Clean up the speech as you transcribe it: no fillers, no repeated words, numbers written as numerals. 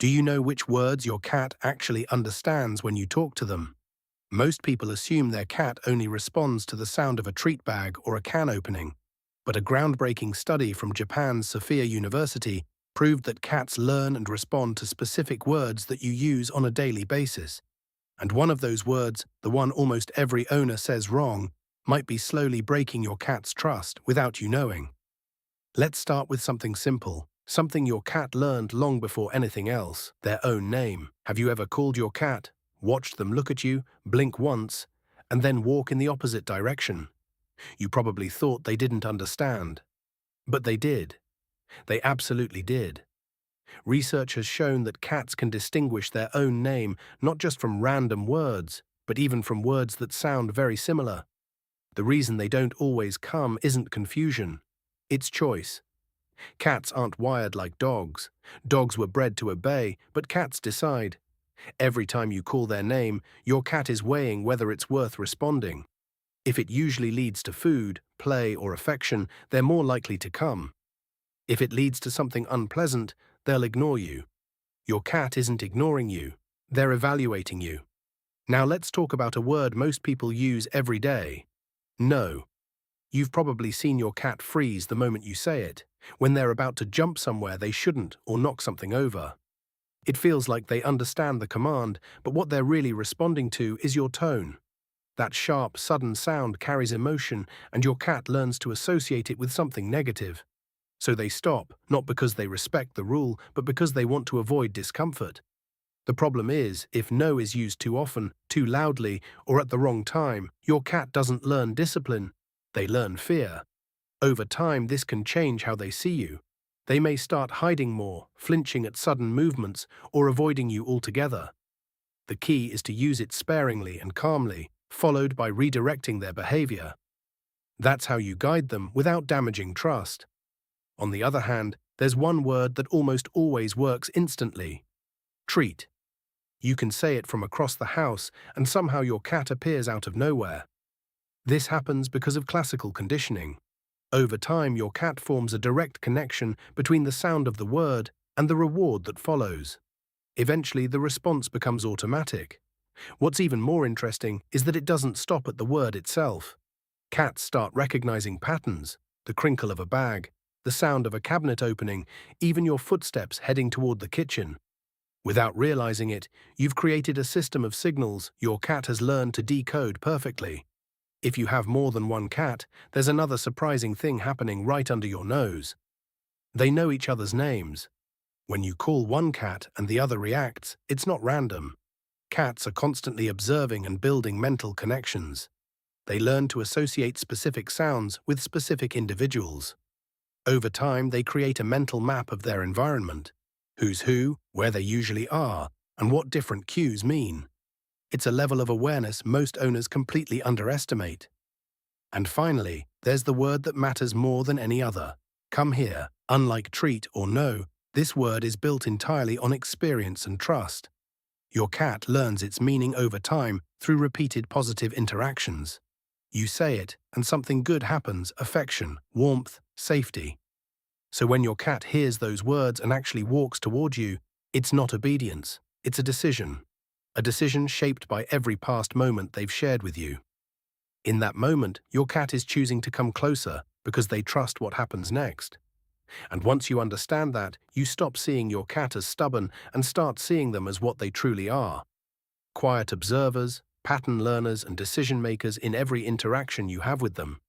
Do you know which words your cat actually understands when you talk to them? Most people assume their cat only responds to the sound of a treat bag or a can opening, but a groundbreaking study from Japan's Sophia University proved that cats learn and respond to specific words that you use on a daily basis. And one of those words, the one almost every owner says wrong, might be slowly breaking your cat's trust without you knowing. Let's start with something simple, something your cat learned long before anything else, their own name. Have you ever called your cat, watched them look at you, blink once, and then walk in the opposite direction? You probably thought they didn't understand. But they did. They absolutely did. Research has shown that cats can distinguish their own name not just from random words, but even from words that sound very similar. The reason they don't always come isn't confusion. It's choice. Cats aren't wired like dogs. Dogs were bred to obey, but cats decide. Every time you call their name, your cat is weighing whether it's worth responding. If it usually leads to food, play, or affection, they're more likely to come. If it leads to something unpleasant, they'll ignore you. Your cat isn't ignoring you. They're evaluating you. Now let's talk about a word most people use every day. No. You've probably seen your cat freeze the moment you say it, when they're about to jump somewhere they shouldn't or knock something over. It feels like they understand the command, but what they're really responding to is your tone. That sharp, sudden sound carries emotion, and your cat learns to associate it with something negative. So they stop, not because they respect the rule, but because they want to avoid discomfort. The problem is, if no is used too often, too loudly, or at the wrong time, your cat doesn't learn discipline. They learn fear. Over time, this can change how they see you. They may start hiding more, flinching at sudden movements, or avoiding you altogether. The key is to use it sparingly and calmly, followed by redirecting their behavior. That's how you guide them without damaging trust. On the other hand, there's one word that almost always works instantly. Treat. You can say it from across the house, and somehow your cat appears out of nowhere. This happens because of classical conditioning. Over time, your cat forms a direct connection between the sound of the word and the reward that follows. Eventually, the response becomes automatic. What's even more interesting is that it doesn't stop at the word itself. Cats start recognizing patterns, the crinkle of a bag, the sound of a cabinet opening, even your footsteps heading toward the kitchen. Without realizing it, you've created a system of signals your cat has learned to decode perfectly. If you have more than one cat, there's another surprising thing happening right under your nose. They know each other's names. When you call one cat and the other reacts, it's not random. Cats are constantly observing and building mental connections. They learn to associate specific sounds with specific individuals. Over time, they create a mental map of their environment. Who's who, where they usually are, and what different cues mean. It's a level of awareness most owners completely underestimate. And finally, there's the word that matters more than any other. Come here. Unlike treat or no, this word is built entirely on experience and trust. Your cat learns its meaning over time through repeated positive interactions. You say it, and something good happens: affection, warmth, safety. So when your cat hears those words and actually walks toward you, it's not obedience, it's a decision. A decision shaped by every past moment they've shared with you. In that moment, your cat is choosing to come closer because they trust what happens next. And once you understand that, you stop seeing your cat as stubborn and start seeing them as what they truly are. Quiet observers, pattern learners, and decision makers in every interaction you have with them.